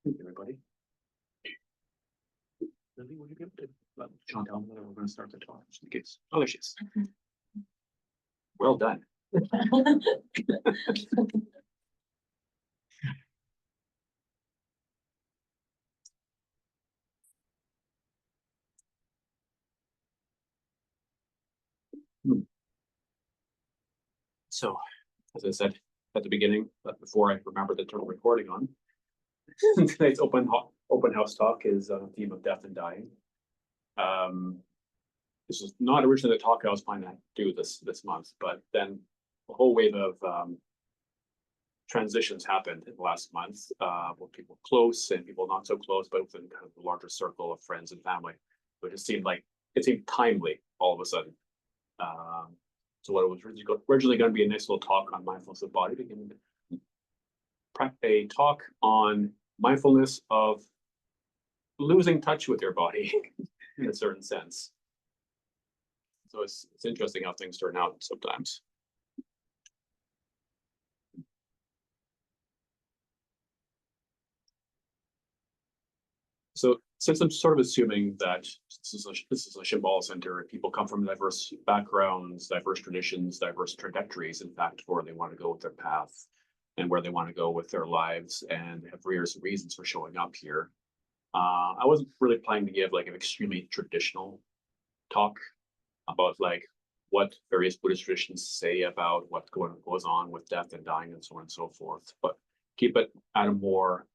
Hey, everybody. Lily, would you be able to let John tell me whether we're going to start the talk just in case? Oh, there she is. Well done. So, as I said at the beginning, but before I remember the turn recording on, tonight's open house talk is on the theme of death and dying. This is not originally the talk I was planning to do this month, but then a whole wave of transitions happened in the last month, with people close and people not so close, but within kind of the larger circle of friends and family. But it seemed timely all of a sudden. So what it was originally going to be a nice little talk on mindfulness of body became a talk on mindfulness of losing touch with your body in a certain sense. So it's interesting how things turn out sometimes. So since I'm sort of assuming that this is a Shambhala center and people come from diverse backgrounds, diverse traditions, diverse trajectories, in fact, where they want to go with their path and where they want to go with their lives, and they have various reasons for showing up here. I wasn't really planning to give like an extremely traditional talk about like what various Buddhist traditions say about what goes on with death and dying and so on and so forth, but keep it at a more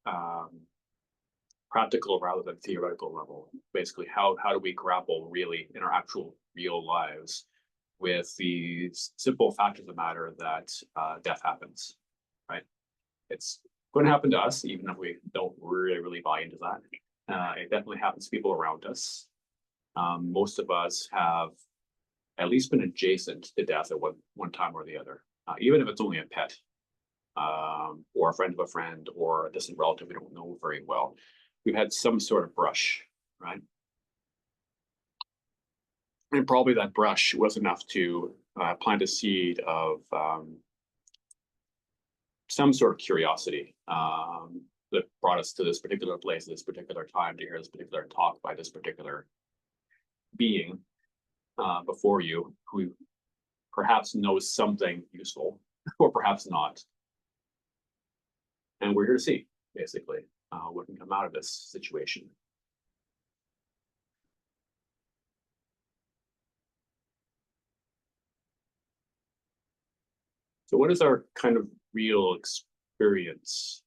practical rather than theoretical level. Basically, how do we grapple really in our actual real lives with the simple fact of the matter that death happens, right? It's going to happen to us, even if we don't really buy into that. It definitely happens to people around us. Most of us have at least been adjacent to death at one time or the other, even if it's only a pet, or a friend of a friend, or a distant relative we don't know very well. We've had some sort of brush, right? And probably that brush was enough to plant a seed of some sort of curiosity that brought us to this particular place, this particular time, to hear this particular talk by this particular being before you, who perhaps knows something useful, or perhaps not. And we're here to see, basically, what can come out of this situation. So what is our kind of real experience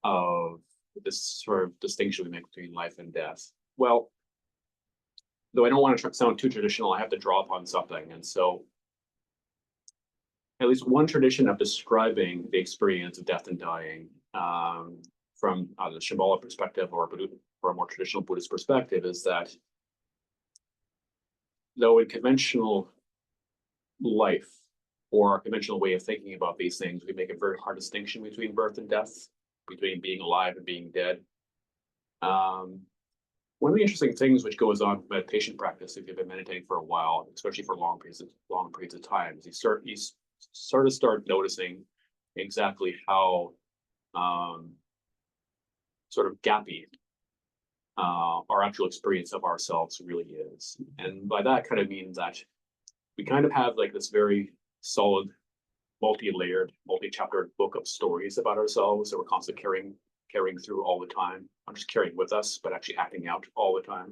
of this sort of distinction we make between life and death? Well, though I don't want to sound too traditional, I have to draw upon something. And so at least one tradition of describing the experience of death and dying from the Shambhala perspective or a more traditional Buddhist perspective is that though in conventional life or a conventional way of thinking about these things, we make a very hard distinction between birth and death, between being alive and being dead. One of the interesting things which goes on with meditation practice, if you've been meditating for a while, especially for long periods of time, is you start noticing exactly how sort of gappy our actual experience of ourselves really is. And by that kind of means that we kind of have like this very solid, multi-layered, multi-chaptered book of stories about ourselves that we're constantly carrying through all the time, not just carrying with us, but actually acting out all the time.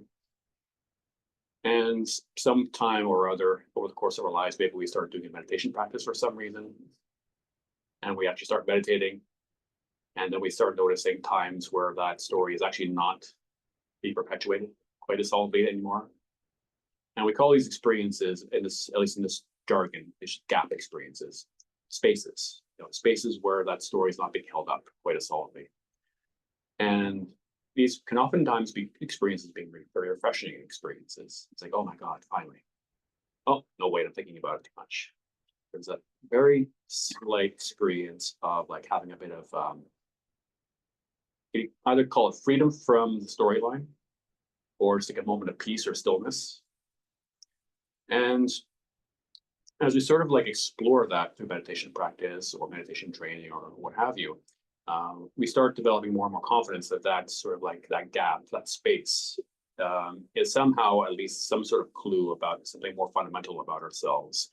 And some time or other over the course of our lives, maybe we start doing a meditation practice for some reason, and we actually start meditating, and then we start noticing times where that story is actually not being perpetuated quite as solidly anymore. And we call these experiences, at least in this jargon, these gap experiences, spaces. Spaces where that story is not being held up quite as solidly. And these can oftentimes be experiences being very refreshing experiences. It's like, oh my God, finally. Oh, no, wait, I'm thinking about it too much. There's a very slight experience of like having a bit of, you either call it freedom from the storyline, or just like a moment of peace or stillness. And as we sort of like explore that through meditation practice or meditation training or what have you, we start developing more and more confidence that that sort of like that gap, that space, is somehow at least some sort of clue about something more fundamental about ourselves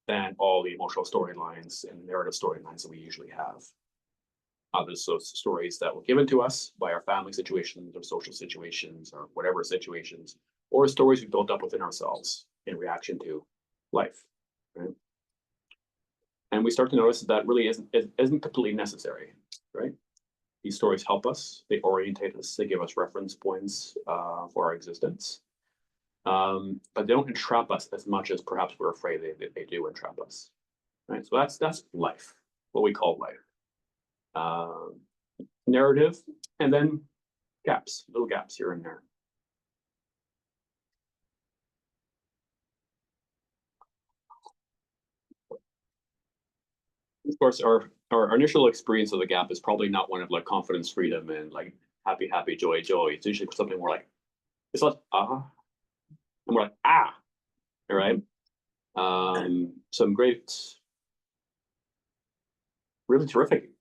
than all the emotional storylines and narrative storylines that we usually have. Others, those stories that were given to us by our family situations or social situations or whatever situations, or stories we built up within ourselves in reaction to life, right? And we start to notice that really isn't completely necessary, right? These stories help us, they orientate us, they give us reference points for our existence. But they don't entrap us as much as perhaps we're afraid they do entrap us, right? So that's life, what we call life. Narrative, and then gaps, little gaps here and there. Of course, our initial experience of the gap is probably not one of like confidence, freedom, and like happy, happy, joy, joy. It's usually something more like, it's like, and we're like, all right? Some great, really terrific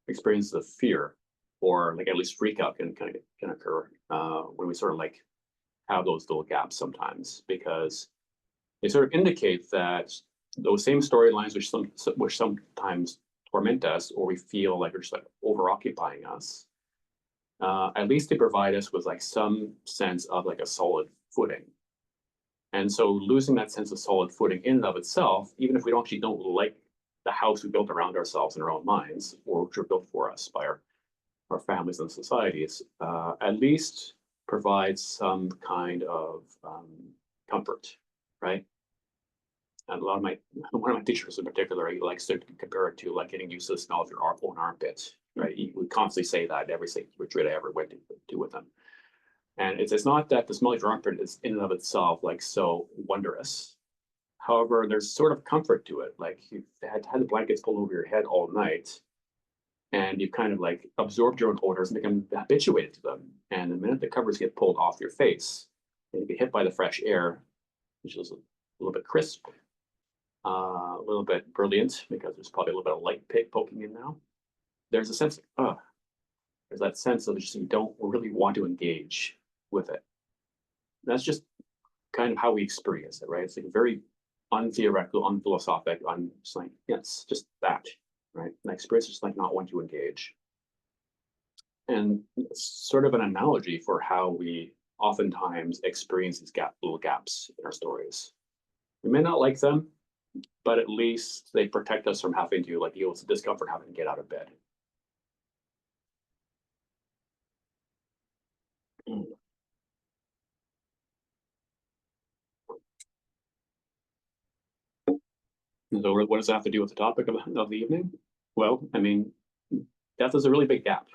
experiences of fear, or like at least freak out can occur when we sort of like have those little gaps sometimes, because they sort of indicate that those same storylines which sometimes torment us, or we feel like are just like over occupying us, at least they provide us with like some sense of like a solid footing. And so losing that sense of solid footing in and of itself, even if we don't like the house we built around ourselves in our own minds, or which are built for us by our families and societies, at least provides some kind of comfort, right? And one of my teachers in particular, he likes to compare it to like getting used to the smell of your own armpit, right? He would constantly say that every retreat I ever went to with him. And it's not that the smell of your armpit is in and of itself like so wondrous. However, there's sort of comfort to it. Like you've had the blankets pulled over your head all night, and you've kind of like absorbed your own odors and become habituated to them. And the minute the covers get pulled off your face, and you get hit by the fresh air, which is a little bit crisp, a little bit brilliant, because there's probably a little bit of light poking in now. There's a sense of, there's that sense of just you don't really want to engage with it. That's just kind of how we experience it, right? It's like very untheoretical, unphilosophic, just like, yeah, it's just that, right? And experience is just like not want to engage. And it's sort of an analogy for how we oftentimes experience these little gaps in our stories. We may not like them, but at least they protect us from having to like deal with the discomfort, having to get out of bed. So what does that have to do with the topic of the evening? Well, I mean, death is a really big gap.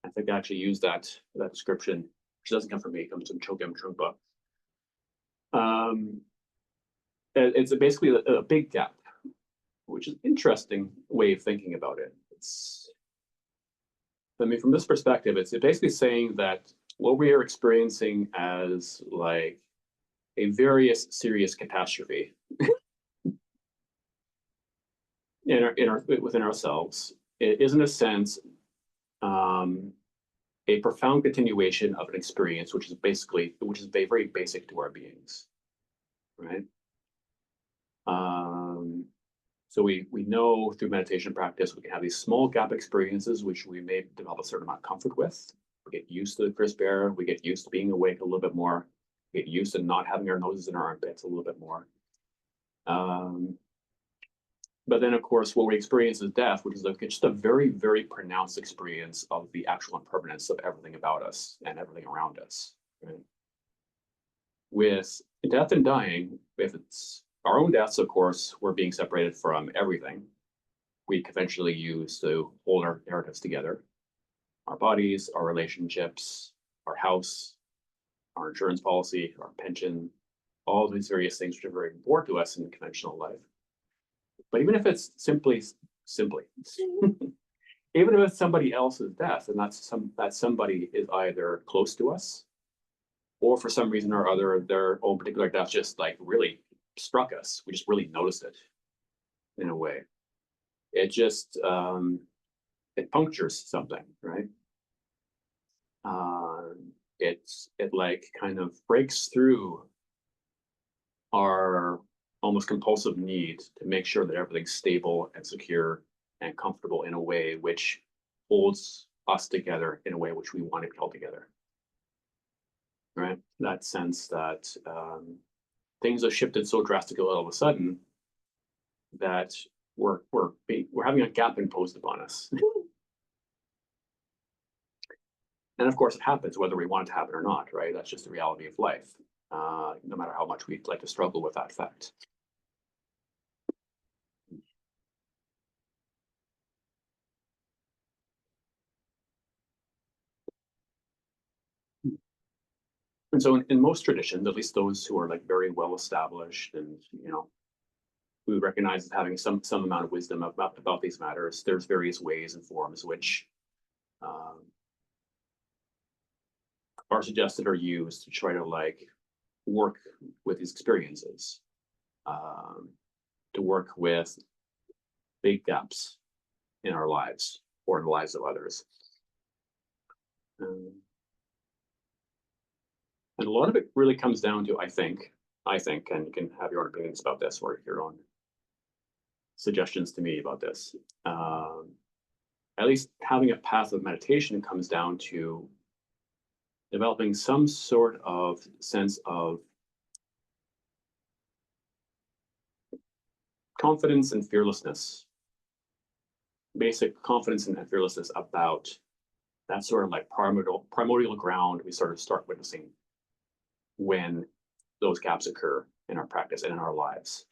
I think I actually used that description, which doesn't come from me, it comes from Chogyam Trungpa. It's basically a big gap, which is an interesting way of thinking about it. I mean, from this perspective, it's basically saying that what we are experiencing as like a very serious catastrophe within ourselves, it is in a sense a profound continuation of an experience which is very basic to our beings, right? So we know through meditation practice we can have these small gap experiences which we may develop a certain amount of comfort with. We get used to the crisp air, we get used to being awake a little bit more, we get used to not having our noses in our armpits a little bit more. But then, of course, what we experience is death, which is just a very, very pronounced experience of the actual impermanence of everything about us and everything around us. Right? With death and dying, if it's our own deaths, of course, we're being separated from everything we conventionally use to hold our narratives together. Our bodies, our relationships, our house, our insurance policy, our pension, all these various things which are very important to us in conventional life. But even if it's simply, even if it's somebody else's death, and that somebody is either close to us, or for some reason or other, their own particular death just like really struck us. We just really noticed it in a way. It just it punctures something, right? It like kind of breaks through our almost compulsive need to make sure that everything's stable and secure and comfortable in a way which holds us together in a way which we want to be held together. Right? That sense that things have shifted so drastically all of a sudden that we're having a gap imposed upon us. And of course, it happens whether we want it to happen or not, right? That's just the reality of life, no matter how much we'd like to struggle with that fact. And so in most traditions, at least those who are like very well established and, who recognize as having some amount of wisdom about these matters, there's various ways and forms which are suggested or used to try to like work with these experiences, to work with big gaps in our lives or in the lives of others. And a lot of it really comes down to, I think, and you can have your own opinions about this or your own suggestions to me about this. At least having a path of meditation comes down to developing some sort of sense of confidence and fearlessness, basic confidence and fearlessness about that sort of like primordial ground we sort of start witnessing when those gaps occur in our practice and in our lives.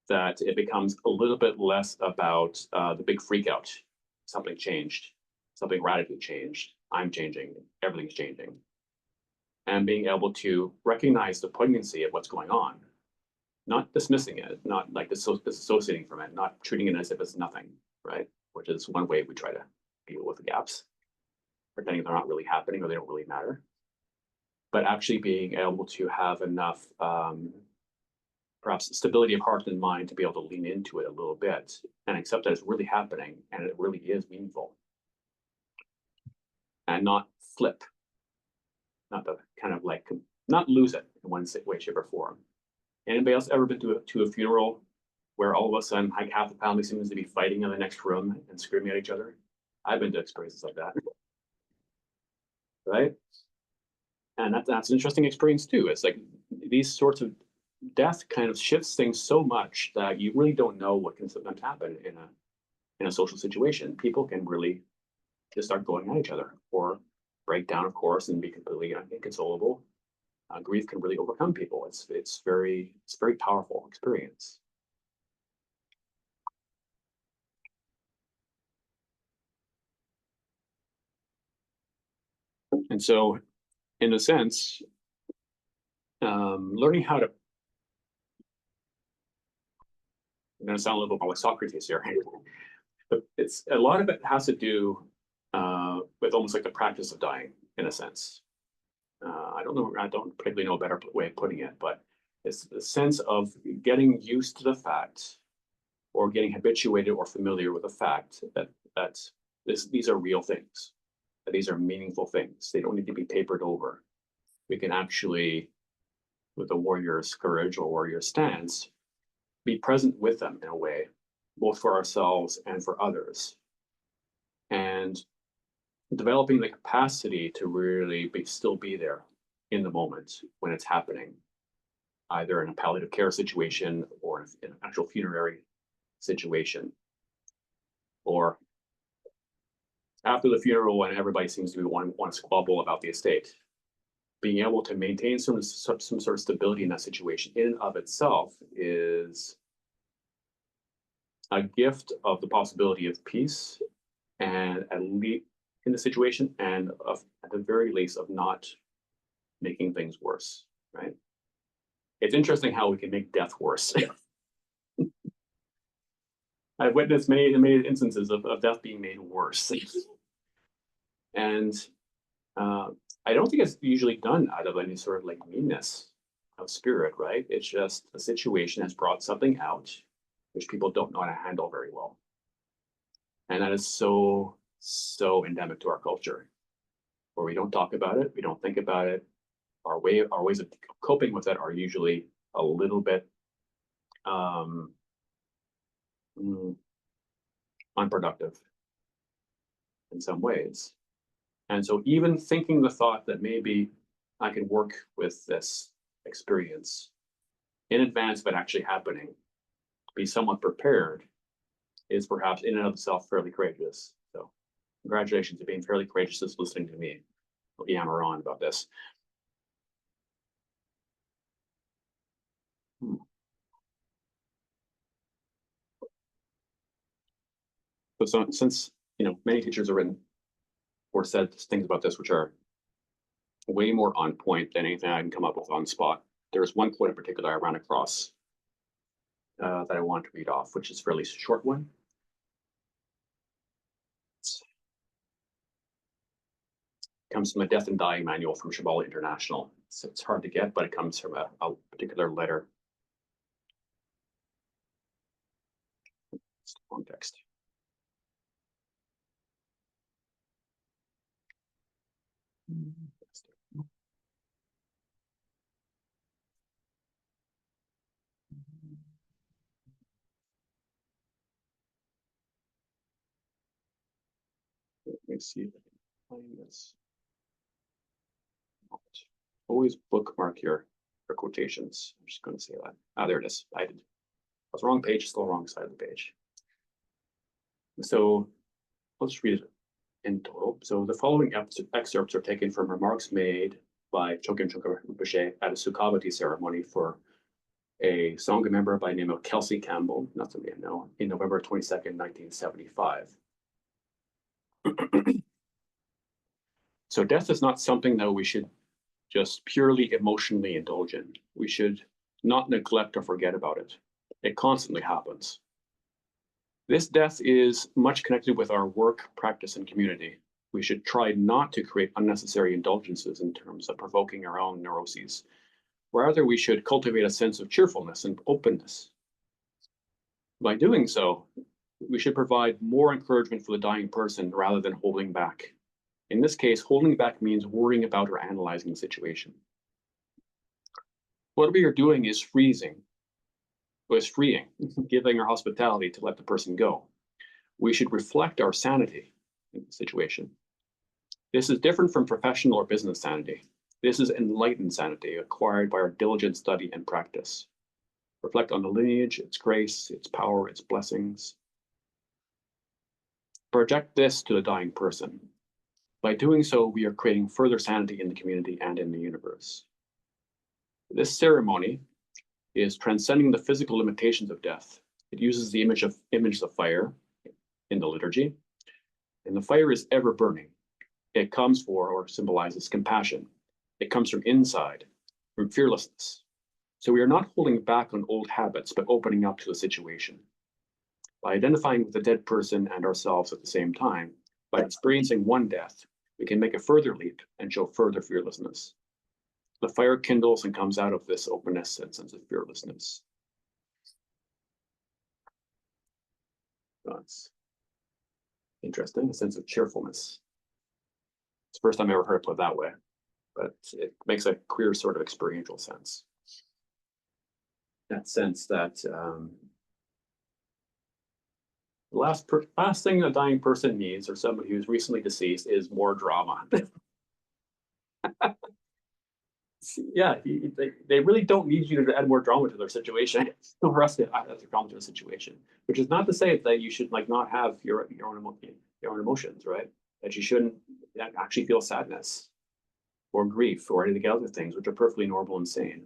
That it becomes a little bit less about the big freak out. Something changed, something radically changed. I'm changing, everything's changing. And being able to recognize the poignancy of what's going on, not dismissing it, not like disassociating from it, not treating it as if it's nothing, right? Which is one way we try to deal with the gaps, pretending they're not really happening or they don't really matter. But actually being able to have enough perhaps stability of heart and mind to be able to lean into it a little bit and accept that it's really happening and it really is meaningful. And not flip, not the kind of like, not lose it in one way, shape, or form. Anybody else ever been to a funeral where all of a sudden like half the family seems to be fighting in the next room and screaming at each other? I've been to experiences like that. Right? And that's an interesting experience too. It's like these sorts of death kind of shifts things so much that you really don't know what can sometimes happen in a social situation. People can really just start going at each other or break down, of course, and be completely inconsolable. Grief can really overcome people. It's very powerful experience. And so, in a sense, learning how to, I'm going to sound a little bit like Socrates here, but it's a lot of it has to do with almost like the practice of dying, in a sense. I don't particularly know a better way of putting it, but it's the sense of getting used to the fact or getting habituated or familiar with the fact that these are real things, that these are meaningful things. They don't need to be papered over. We can actually, with a warrior's courage or warrior's stance, be present with them in a way, both for ourselves and for others. And developing the capacity to really still be there in the moment when it's happening, either in a palliative care situation or in an actual funerary situation, or after the funeral when everybody seems to want to squabble about the estate. Being able to maintain some sort of stability in that situation in and of itself is a gift of the possibility of peace and at least in the situation, and at the very least of not making things worse, right? It's interesting how we can make death worse. I've witnessed many instances of death being made worse. And I don't think it's usually done out of any sort of like meanness of spirit, right? It's just a situation has brought something out which people don't know how to handle very well. And that is so endemic to our culture, where we don't talk about it, we don't think about it. Our ways of coping with it are usually a little bit um, unproductive in some ways. And so even thinking the thought that maybe I can work with this experience in advance of it actually happening, be somewhat prepared, is perhaps in and of itself fairly courageous. So congratulations to being fairly courageous, just listening to me yammer on about this. So since many teachers have written or said things about this which are way more on point than anything I can come up with on the spot, there's one quote in particular I ran across that I want to read off, which is a fairly short one. It comes from a death and dying manual from Shambhala International. So it's hard to get, but it comes from a particular letter. It's long text. Let me see if I can find this. Always bookmark your quotations. I'm just going to say that. Ah, there it is. I was wrong page, still wrong side of the page. So let's read it in total. So the following excerpts are taken from remarks made by Chogyam Trungpa Rinpoche at a Sukhavati ceremony for a Sangha member by the name of Kelsey Campbell, not somebody I know, in November 22nd, 1975. So death is not something that we should just purely emotionally indulge in. We should not neglect or forget about it. It constantly happens. This death is much connected with our work, practice, and community. We should try not to create unnecessary indulgences in terms of provoking our own neuroses. Rather, we should cultivate a sense of cheerfulness and openness. By doing so, we should provide more encouragement for the dying person rather than holding back. In this case, holding back means worrying about or analyzing the situation. What we are doing is freeing, giving our hospitality to let the person go. We should reflect our sanity in the situation. This is different from professional or business sanity. This is enlightened sanity acquired by our diligent study and practice. Reflect on the lineage, its grace, its power, its blessings. Project this to the dying person. By doing so, we are creating further sanity in the community and in the universe. This ceremony is transcending the physical limitations of death. It uses the image of fire in the liturgy, and the fire is ever burning. It comes for or symbolizes compassion. It comes from inside, from fearlessness. So we are not holding back on old habits, but opening up to the situation. By identifying with the dead person and ourselves at the same time, by experiencing one death, we can make a further leap and show further fearlessness. The fire kindles and comes out of this openness and sense of fearlessness. That's interesting, a sense of cheerfulness. It's the first time I ever heard it put that way, but it makes a clear sort of experiential sense. That sense that the last thing a dying person needs, or somebody who's recently deceased, is more drama. Yeah, they really don't need you to add more drama to their situation. For us to add drama to a situation, which is not to say that you should not have your own emotions, right? That you shouldn't actually feel sadness or grief or any of the other things, which are perfectly normal and sane.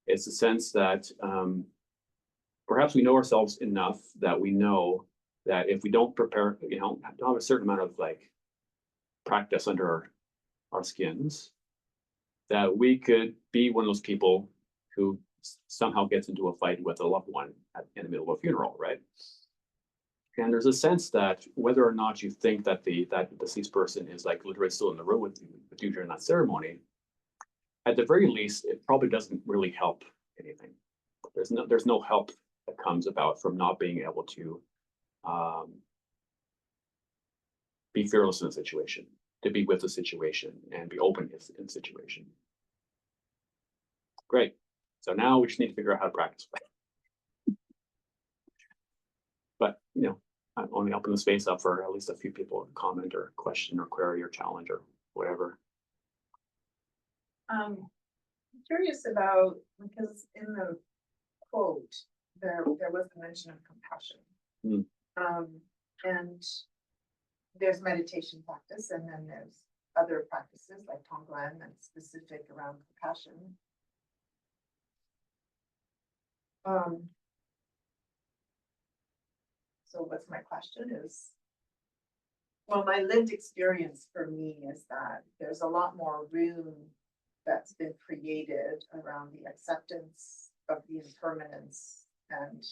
It's a sense that perhaps we know ourselves enough that we know that if we don't prepare, don't have a certain amount of practice under our skins, that we could be one of those people who somehow gets into a fight with a loved one in the middle of a funeral, right? And there's a sense that whether or not you think that that deceased person is literally still in the room with you during that ceremony, at the very least, it probably doesn't really help anything. There's no help that comes about from not being able to be fearless in a situation, to be with the situation and be open in the situation. Great. So now we just need to figure out how to practice. But, I'm only open the space up for at least a few people to comment or question or query or challenge or whatever. I'm curious about, because in the quote, there was a mention of compassion. And there's meditation practice, and then there's other practices like tonglen that's specific around compassion. So what's my question is, well, my lived experience for me is that there's a lot more room that's been created around the acceptance of the impermanence and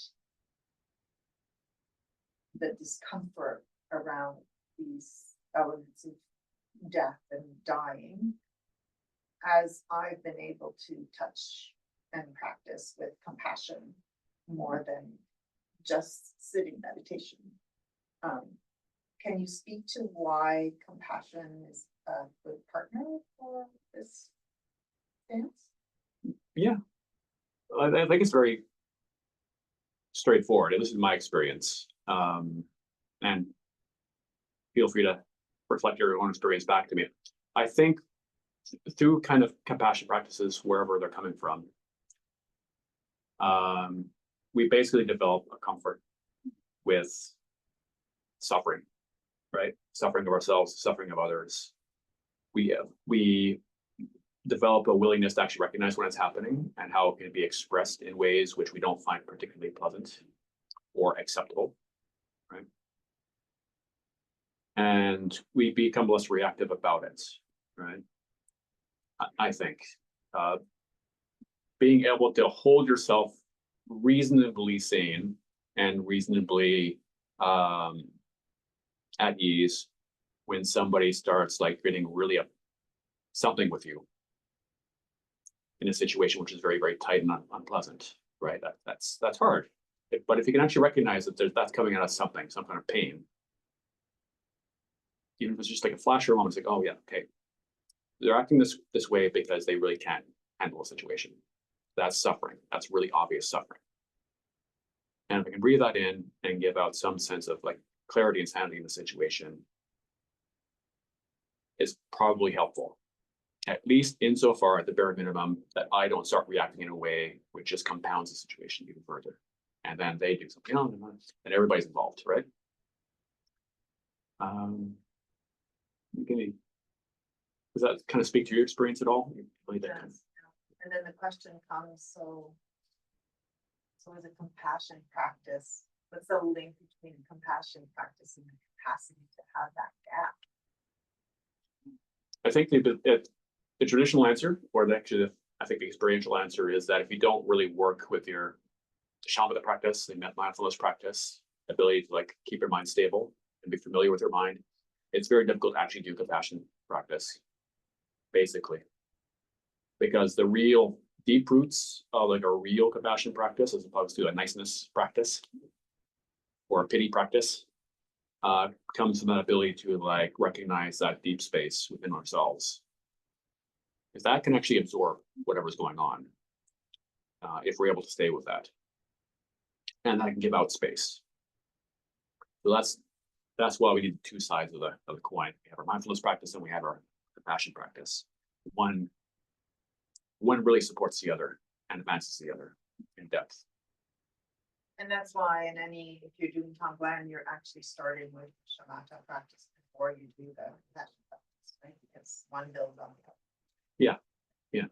the discomfort around these elements of death and dying, as I've been able to touch and practice with compassion more than just sitting meditation. Can you speak to why compassion is a good partner for this stance? Yeah, I think it's very straightforward. This is my experience. And feel free to reflect your own experience back to me. I think through kind of compassion practices, wherever they're coming from, we basically develop a comfort with suffering, right? Suffering of ourselves, suffering of others. We develop a willingness to actually recognize when it's happening and how it can be expressed in ways which we don't find particularly pleasant or acceptable, right? And we become less reactive about it, right? I think being able to hold yourself reasonably sane and reasonably at ease when somebody starts like getting really something with you in a situation which is very, very tight and unpleasant, right? That's hard. But if you can actually recognize that that's coming out of something, some kind of pain, even if it's just like a flash or a moment, it's like, oh yeah, okay. They're acting this way because they really can't handle a situation. That's suffering. That's really obvious suffering. And if I can breathe that in and give out some sense of like clarity and sanity in the situation, is probably helpful. At least insofar, at the bare minimum, that I don't start reacting in a way which just compounds the situation even further. And then they do something else, and everybody's involved, right? Does that kind of speak to your experience at all? Yes. And then the question comes, so as a compassion practice, what's the link between compassion practice and the capacity to have that gap? I think the traditional answer, or actually I think the experiential answer, is that if you don't really work with your Shambhala practice, the mindfulness practice, ability to like keep your mind stable and be familiar with your mind, it's very difficult to actually do compassion practice, basically. Because the real deep roots of like a real compassion practice, as opposed to a niceness practice or a pity practice, comes from that ability to like recognize that deep space within ourselves. Because that can actually absorb whatever's going on, if we're able to stay with that. And that can give out space. So that's why we need two sides of the coin. We have our mindfulness practice and we have our compassion practice. One really supports the other and advances the other in depth. And that's why if you're doing tonglen, you're actually starting with shamatha practice before you do the compassion practice, right? Because one builds on the other. Yeah,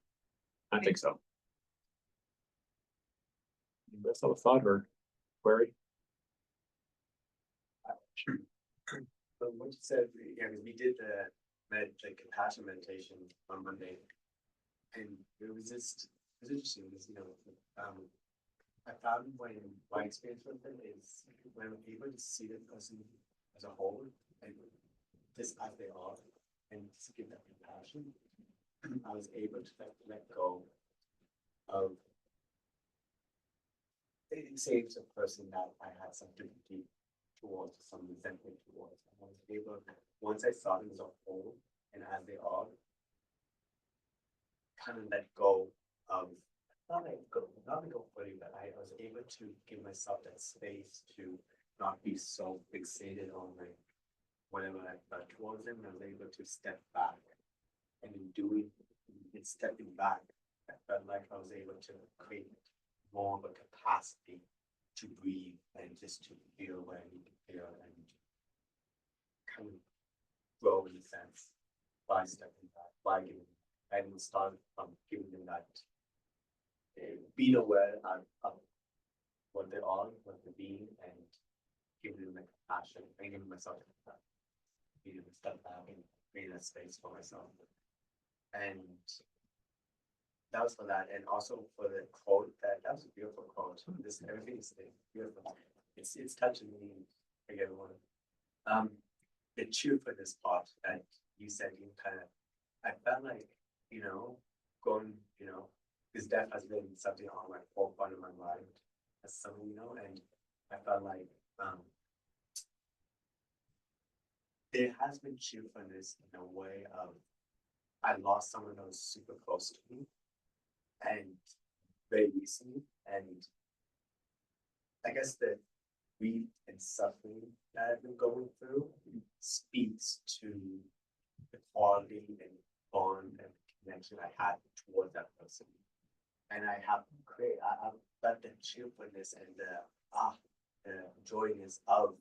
I think so. Anybody else have a thought or query? Sure. But what you said, we did the compassion meditation on Monday, and it was interesting. I found my experience with it is when I'm able to see the person as a whole and just as they are, and just give that compassion, I was able to let go of. Say it's a person that I had something deep towards, some resentment towards. I was able, once I saw them as a whole and as they are, kind of let go of, not let go fully, but I was able to give myself that space to not be so fixated on like whatever I felt towards them. I was able to step back, and in stepping back, I felt like I was able to create more of a capacity to breathe and just to feel what I need to feel and kind of grow in a sense by stepping back, by giving, and start from giving them that, being aware of what they are, what they're being, and giving them the compassion, and giving myself that, being able to step back and create a space for myself. And that was for that, and also for the quote, that was a beautiful quote. This everything is beautiful. It's touching me, like everyone. The cheerfulness part that you said, you kind of, I felt like, going, because death has been something on my forefront of my mind as someone, and I felt like there has been cheerfulness in a way of, I lost someone that was super close to me, and very recently, and I guess the grief and suffering that I've been going through speaks to the quality and bond and connection I had towards that person. And I have felt the cheerfulness and the joyness of,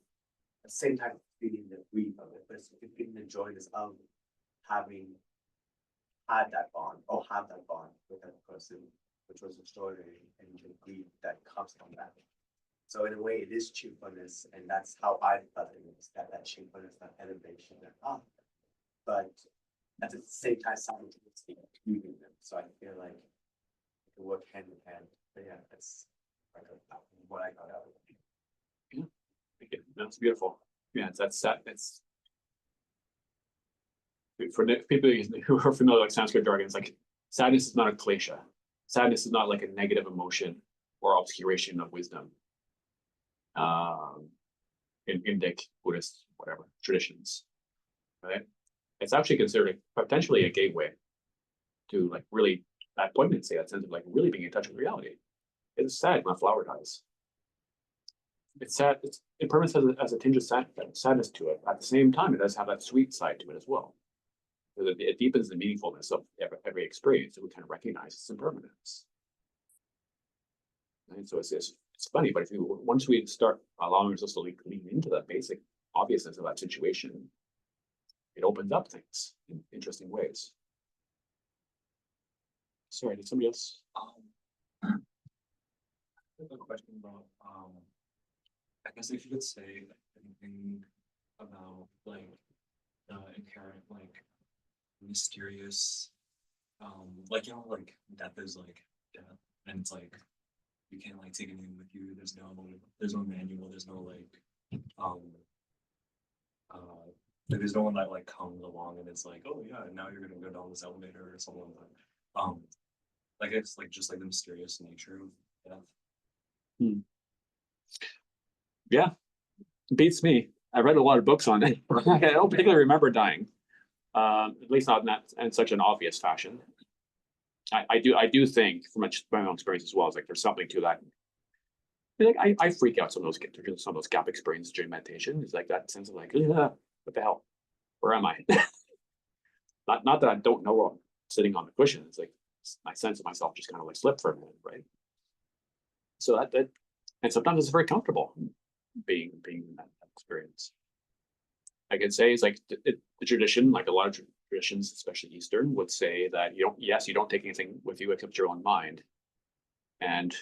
at the same time feeling the grief of it, but feeling the joyness of having had that bond, or have that bond with that person, which was extraordinary, and the grief that comes from that. So in a way, it is cheerfulness, and that's how I felt it is, that cheerfulness, that elevation, but at the same time, simultaneously grieving them. So I feel like it can work hand in hand. But yeah, that's like what I got out of it. Yeah, thank you. That's beautiful. Yeah, that's for people who are familiar with Sanskrit jargon. It's like sadness is not a klesha. Sadness is not like a negative emotion or obscuration of wisdom. In Indic, Buddhist, whatever traditions, right? It's actually considered potentially a gateway to like really that poignancy, that sense of like really being in touch with reality. It's sad when a flower dies. It's sad. Impermanence has a tinge of sadness to it. At the same time, it does have that sweet side to it as well. It deepens the meaningfulness of every experience that we kind of recognize its impermanence. And so it's funny, but once we start allowing ourselves to lean into that basic obviousness of that situation, it opens up things in interesting ways. Sorry, did somebody else? I have a question about, I guess if you could say anything about like the inherent like mysterious, like like death is like death, and it's like you can't like take anything with you. There's no manual. There's no like there's no one that like comes along and it's like, oh yeah, now you're gonna go down this elevator or something like that. Like it's like just like the mysterious nature of death. Yeah, beats me. I read a lot of books on it. I don't particularly remember dying, at least not in such an obvious fashion. I do think from my own experience as well, it's like there's something to that. Like I freak out some of those gap experiences during meditation. It's like that sense of like, what the hell? Where am I? not that I don't know where I'm sitting on the cushion. It's like my sense of myself just kind of like slipped for a minute, right? So that and sometimes it's very comfortable being in that experience. I could say it's like the tradition, like a lot of traditions, especially Eastern, would say that you don't take anything with you except your own mind. And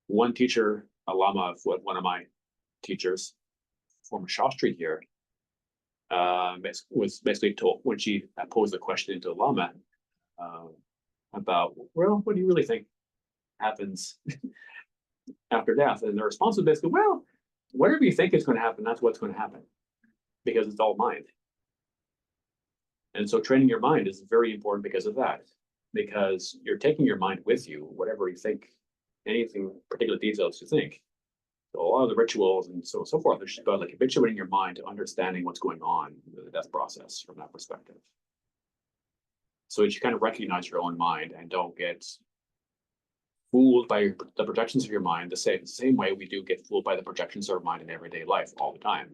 one teacher, a lama, one of my teachers, former Shastri here, was basically told when she posed the question to the lama about, well, what do you really think happens after death? And the response was basically, well, whatever you think is going to happen, that's what's going to happen, because it's all mind. And so training your mind is very important because of that, because you're taking your mind with you, whatever you think, anything, particular details you think, So a lot of the rituals and so forth are just about like habituating your mind to understanding what's going on in the death process from that perspective. So that you kind of recognize your own mind and don't get fooled by the projections of your mind the same way we do get fooled by the projections of our mind in everyday life all the time.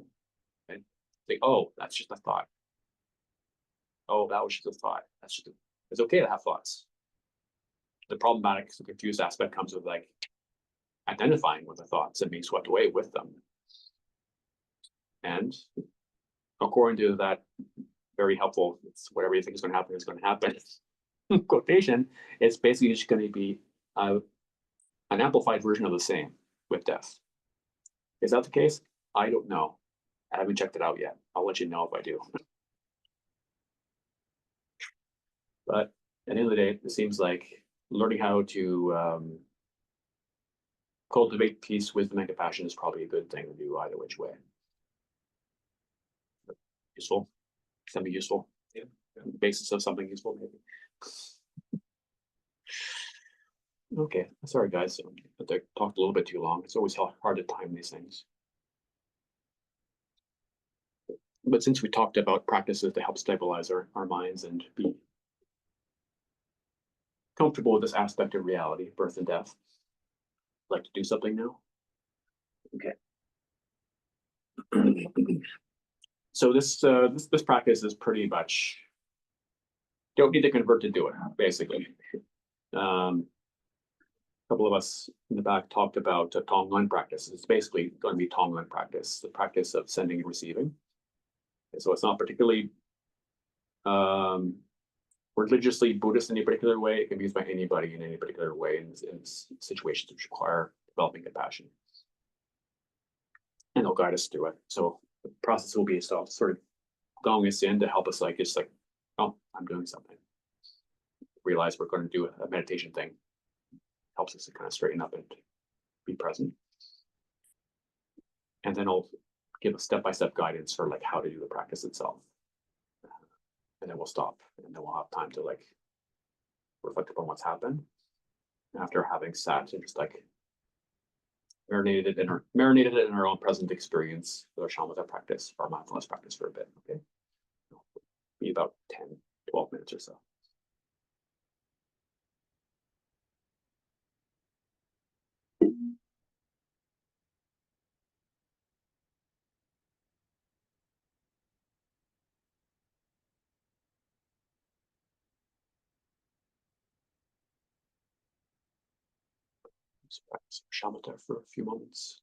Right? Think, oh, that's just a thought. Oh, that was just a thought. It's okay to have thoughts. The problematic, the confused aspect comes with like identifying with the thoughts and being swept away with them. And according to that very helpful, it's whatever you think is going to happen is going to happen. Quotation, it's basically just going to be an amplified version of the same with death. Is that the case? I don't know. I haven't checked it out yet. I'll let you know if I do. But at the end of the day, it seems like learning how to cultivate peace, wisdom, and compassion is probably a good thing to do either which way. Useful, semi-useful. Yeah. The basis of something useful, maybe. Okay, sorry guys, I talked a little bit too long. It's always hard to time these things. But since we talked about practices to help stabilize our minds and be comfortable with this aspect of reality, birth and death, I'd like to do something now. Okay. So this practice is pretty much, don't need to convert to do it, basically. A couple of us in the back talked about tonglen practice. It's basically going to be tonglen practice, the practice of sending and receiving. And so it's not particularly religiously Buddhist in any particular way. It can be used by anybody in any particular way in situations which require developing compassion. And they'll guide us through it. So the process will be sort of gong us in to help us like, oh, I'm doing something. Realize we're going to do a meditation thing. Helps us to kind of straighten up and be present. And then I'll give a step-by-step guidance for like how to do the practice itself. And then we'll stop, and then we'll have time to like reflect upon what's happened after having sat and just like marinated it in our own present experience with our shamatha practice, our mindfulness practice for a bit. Okay, be about 10-12 minutes or so. Just practice shamatha for a few moments.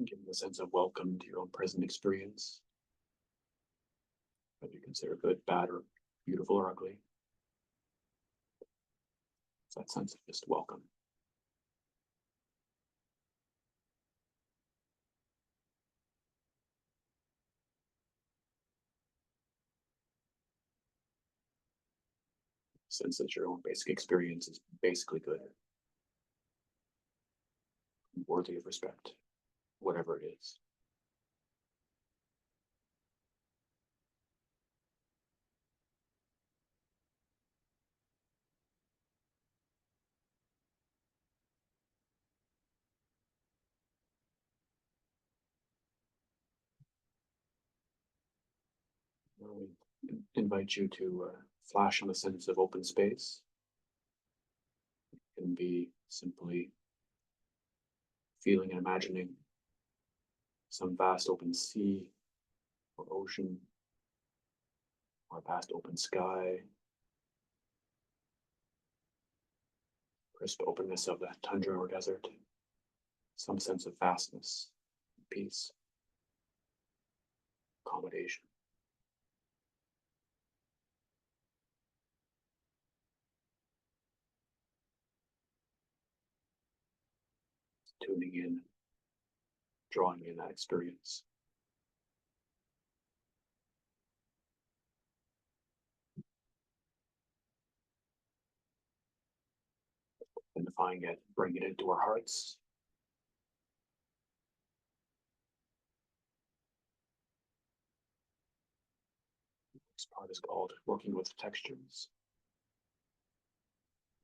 Give them a sense of welcome to your own present experience. Whether you consider good, bad, or beautiful or ugly. It's that sense of just welcome. Sense that your own basic experience is basically good. Worthy of respect, whatever it is. We invite you to flash on a sense of open space. It can be simply feeling and imagining some vast open sea or ocean, or vast open sky, crisp openness of the tundra or desert, some sense of vastness, peace, accommodation. tuning in, drawing in that experience. Identifying it, bringing it into our hearts. This part is called working with textures.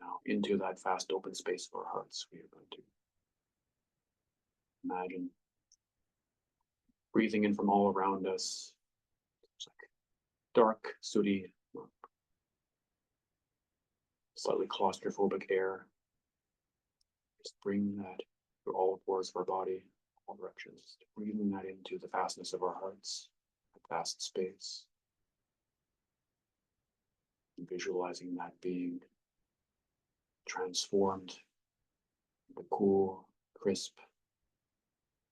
Now, into that vast open space of our hearts, we are going to imagine breathing in from all around us. It's like dark, sooty, slightly claustrophobic air. Just bring that through all pores of our body, all directions. Breathing that into the vastness of our hearts, that vast space. And visualizing that being transformed into cool, crisp,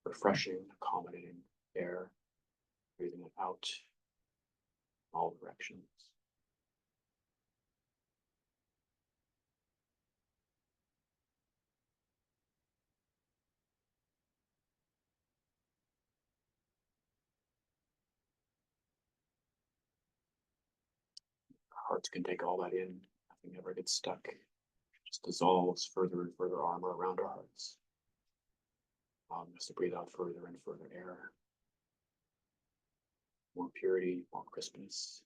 refreshing, accommodating air. Breathing it out in all directions. Our hearts can take all that in. Nothing ever gets stuck. It just dissolves further and further armor around our hearts. Allowing us to breathe out further and further air. More purity, more crispness.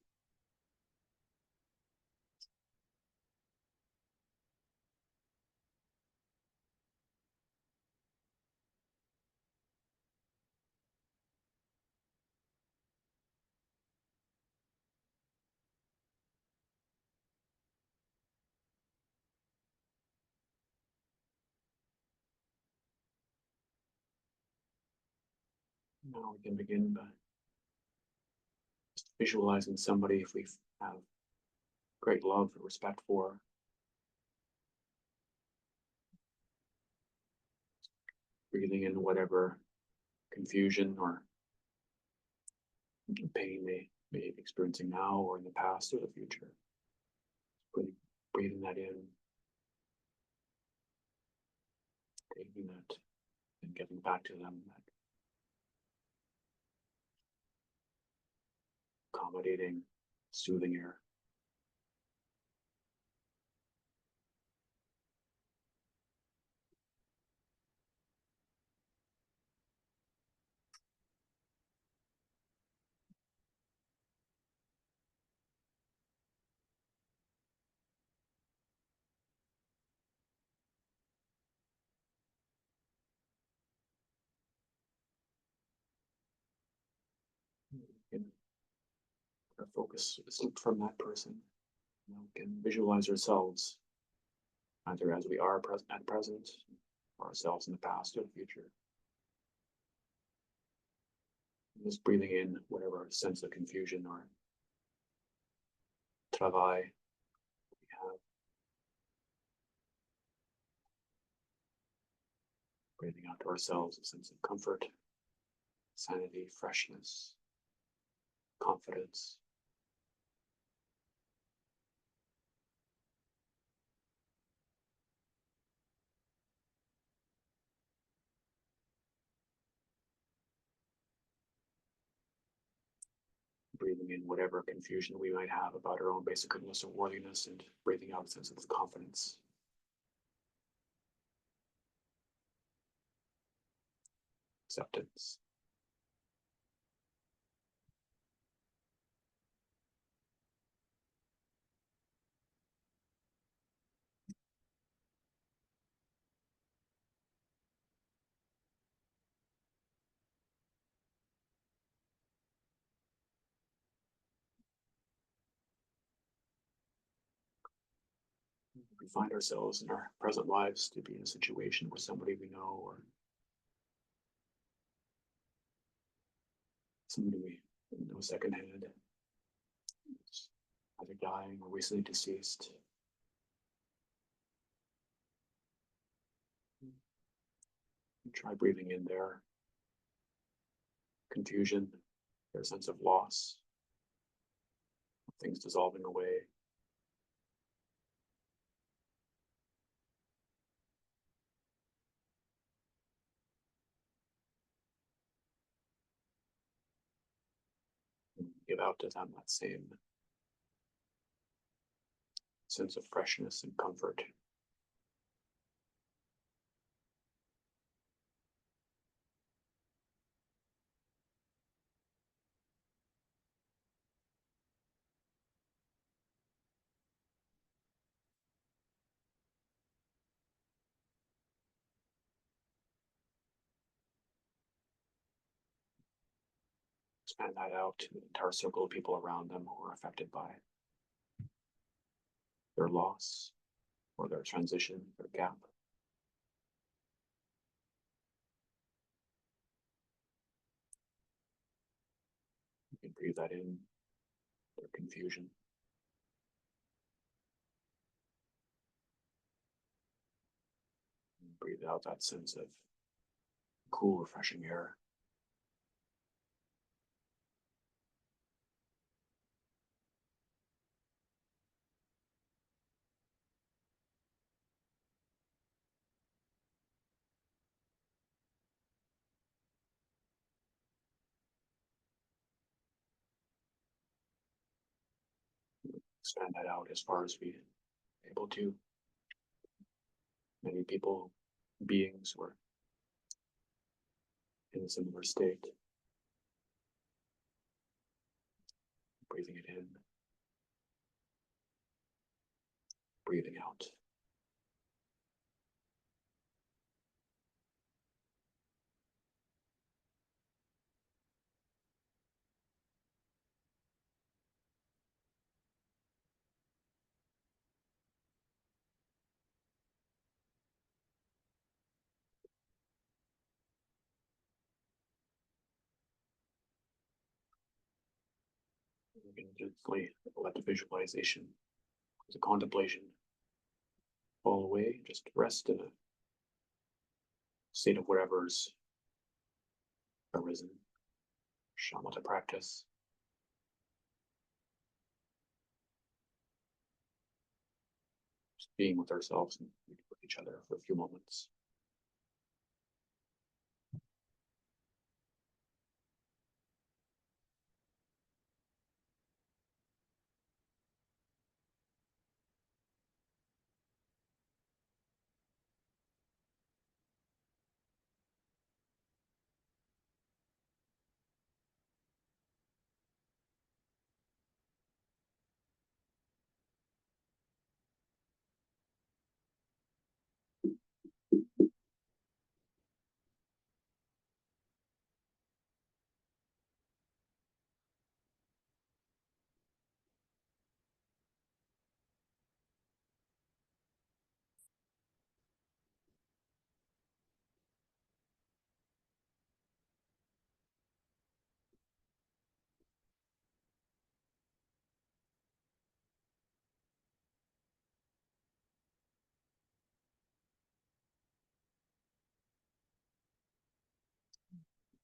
Now we can begin by just visualizing somebody if we have great love or respect for. Breathing in whatever confusion or pain they may be experiencing now or in the past or the future. Breathing that in, taking that and getting back to them, that accommodating, soothing air. And our focus is from that person. We can visualize ourselves either as we are at present, or ourselves in the past or the future. And just breathing in whatever sense of confusion or travail we have. Breathing out to ourselves a sense of comfort, sanity, freshness, confidence. Breathing in whatever confusion we might have about our own basic goodness or worthiness, and breathing out a sense of confidence, acceptance. We find ourselves in our present lives to be in a situation where somebody we know or somebody we know secondhand is either dying or recently deceased. Try breathing in their confusion, their sense of loss, things dissolving away. give out to them that same sense of freshness and comfort. Expand that out to the entire circle of people around them who are affected by their loss or their transition, their gap. You can breathe that in, their confusion. And breathe out that sense of cool, refreshing air. Expand that out as far as we are able to. Many people, beings who are in a similar state. Breathing it in, breathing out. You can gently let the visualization, the contemplation fall away. Just rest in a state of whatever's arisen. Shamatha practice. Just being with ourselves and with each other for a few moments.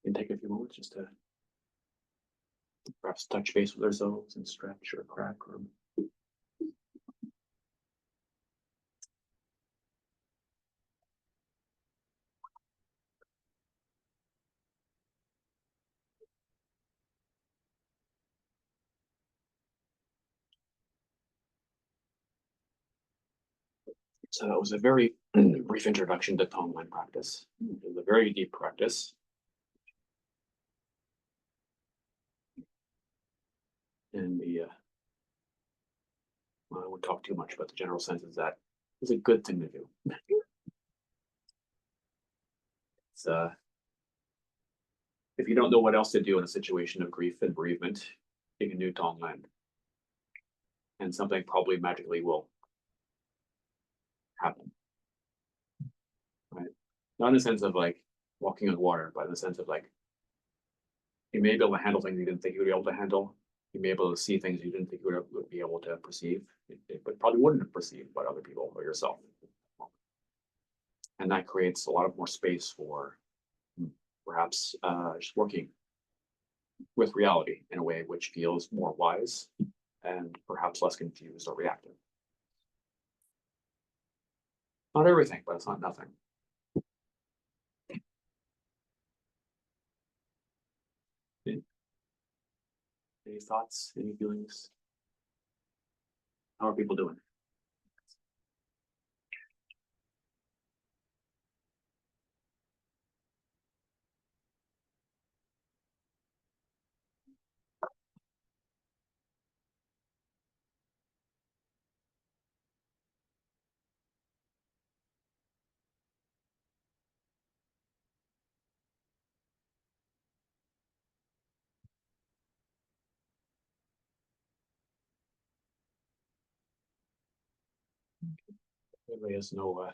You can take a few moments just to perhaps touch base with ourselves and stretch or crack or so that was a very brief introduction to tonglen practice. It was a very deep practice. And well, I won't talk too much, but the general sense is that it's a good thing to do. It's if you don't know what else to do in a situation of grief and bereavement, you can do tonglen. And something probably magically will happen. Right? Not in the sense of like walking on water, but in the sense of like you may be able to handle things you didn't think you would be able to handle. You may be able to see things you didn't think you would be able to perceive, but probably wouldn't have perceived by other people or yourself. And that creates a lot of more space for perhaps just working with reality in a way which feels more wise and perhaps less confused or reactive. Not everything, but it's not nothing. Any thoughts, any feelings? How are people doing? Anybody has no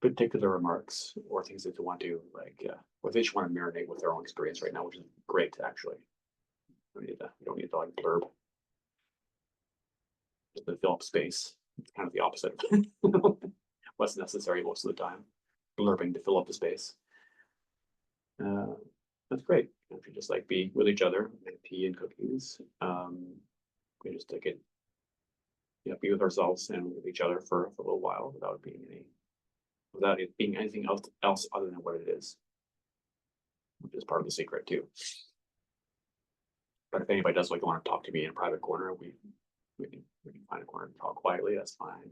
particular remarks or things that they want to like, or they just want to marinate with their own experience right now, which is great actually. We don't need to like blurb. Just to fill up space. It's kind of the opposite of what's necessary most of the time. Blurbing to fill up the space. That's great. If you just like be with each other, and tea and cookies. We just take it, be with ourselves and with each other for a little while without it being anything else other than what it is, which is part of the secret too. But if anybody does like want to talk to me in a private corner, we can find a corner and talk quietly. That's fine.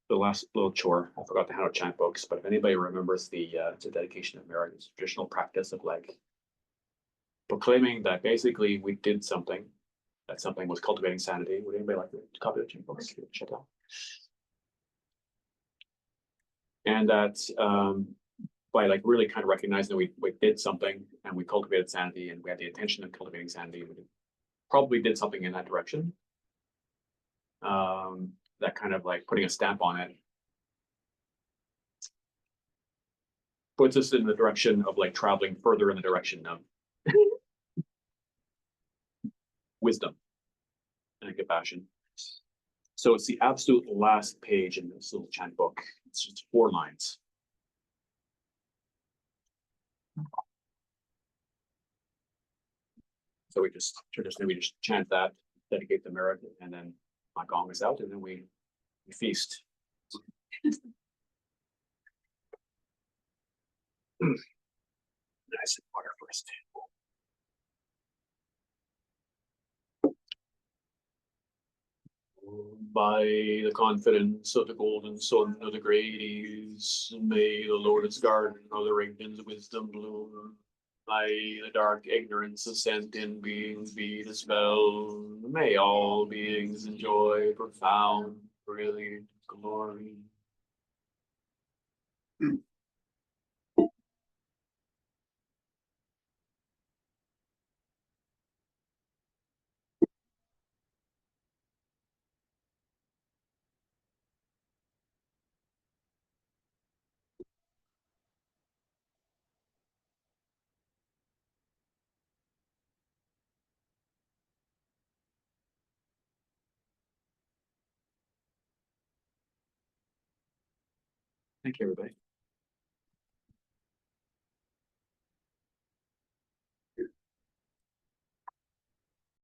The last little chore, I forgot to hand out chant books, but if anybody remembers the dedication of merit, it's a traditional practice of like proclaiming that basically we did something, that something was cultivating sanity. Would anybody like to copy the chant books? Check out. And that by like really kind of recognizing that we did something and we cultivated sanity and we had the intention of cultivating sanity, we probably did something in that direction. That kind of like putting a stamp on it puts us in the direction of like traveling further in the direction of wisdom and compassion. So it's the absolute last page in this little chant book. It's just 4 lines. So we just traditionally just chant that, dedicate the merit, and then my gong is out, and then we feast. Nice water first. By the confidence of the golden sun of the great ease, may the lotus garden of the Rington's wisdom bloom. May the dark ignorance of sentient beings be dispelled. May all beings enjoy profound, brilliant glory. Thank you, everybody.